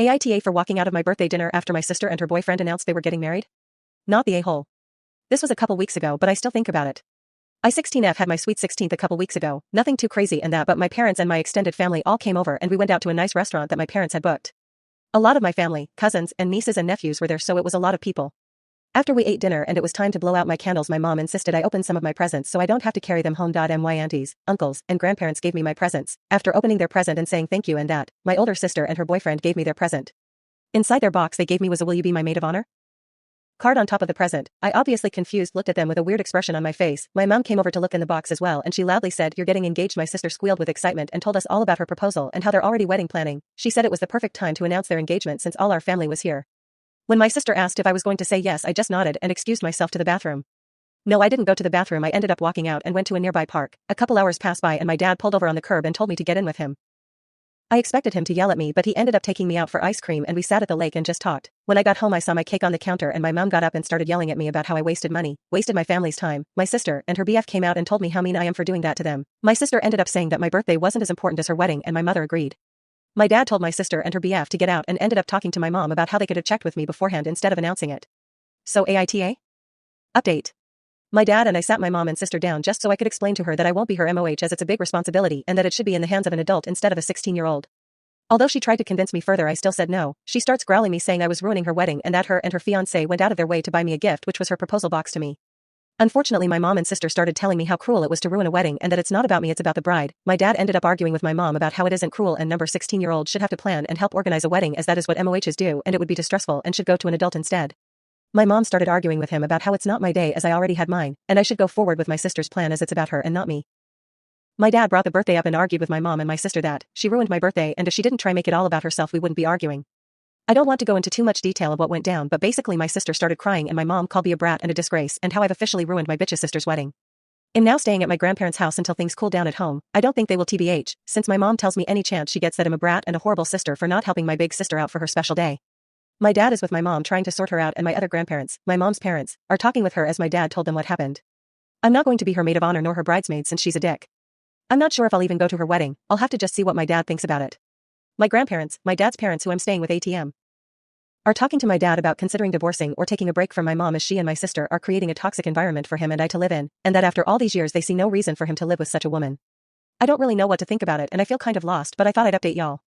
Aita for walking out of my birthday dinner after my sister and her boyfriend announced they were getting married? Not the a-hole. This was a couple weeks ago, but I still think about it. I 16F had my sweet 16th a couple weeks ago, nothing too crazy and that, but my parents and my extended family all came over and we went out to a nice restaurant that my parents had booked. A lot of my family, cousins, and nieces and nephews were there, so it was a lot of people. After we ate dinner and it was time to blow out my candles, my mom insisted I open some of my presents so I don't have to carry them home. My aunties, uncles, and grandparents gave me my presents. After opening their present and saying thank you and that, my older sister and her boyfriend gave me their present. Inside their box they gave me was a "Will you be my maid of honor?" card on top of the present. I obviously confused looked at them with a weird expression on my face. My mom came over to look in the box as well and she loudly said, "You're getting engaged." My sister squealed with excitement and told us all about her proposal and how they're already wedding planning. She said it was the perfect time to announce their engagement since all our family was here. When my sister asked if I was going to say yes, I just nodded and excused myself to the bathroom. No, I didn't go to the bathroom. I ended up walking out and went to a nearby park. A couple hours passed by and my dad pulled over on the curb and told me to get in with him. I expected him to yell at me, but he ended up taking me out for ice cream and we sat at the lake and just talked. When I got home I saw my cake on the counter and my mom got up and started yelling at me about how I wasted money, wasted my family's time. My sister and her BF came out and told me how mean I am for doing that to them. My sister ended up saying that my birthday wasn't as important as her wedding and my mother agreed. My dad told my sister and her BF to get out and ended up talking to my mom about how they could have checked with me beforehand instead of announcing it. So AITA? Update. My dad and I sat my mom and sister down just so I could explain to her that I won't be her MOH as it's a big responsibility and that it should be in the hands of an adult instead of a 16-year-old. Although she tried to convince me further, I still said no. She starts growling me saying I was ruining her wedding and that her and her fiancé went out of their way to buy me a gift, which was her proposal box to me. Unfortunately, my mom and sister started telling me how cruel it was to ruin a wedding and that it's not about me, it's about the bride. My dad ended up arguing with my mom about how it isn't cruel and number 16-year-olds should have to plan and help organize a wedding as that is what MOHs do and it would be too stressful and should go to an adult instead. My mom started arguing with him about how it's not my day as I already had mine, and I should go forward with my sister's plan as it's about her and not me. My dad brought the birthday up and argued with my mom and my sister that she ruined my birthday and if she didn't try make it all about herself we wouldn't be arguing. I don't want to go into too much detail of what went down, but basically my sister started crying and my mom called me a brat and a disgrace and how I've officially ruined my bitch's sister's wedding. I'm now staying at my grandparents' house until things cool down at home. I don't think they will TBH, since my mom tells me any chance she gets that I'm a brat and a horrible sister for not helping my big sister out for her special day. My dad is with my mom trying to sort her out and my other grandparents, my mom's parents, are talking with her as my dad told them what happened. I'm not going to be her maid of honor nor her bridesmaid since she's a dick. I'm not sure if I'll even go to her wedding. I'll have to just see what my dad thinks about it. My grandparents, my dad's parents who I'm staying with ATM, are talking to my dad about considering divorcing or taking a break from my mom as she and my sister are creating a toxic environment for him and I to live in, and that after all these years they see no reason for him to live with such a woman. I don't really know what to think about it and I feel kind of lost, but I thought I'd update y'all.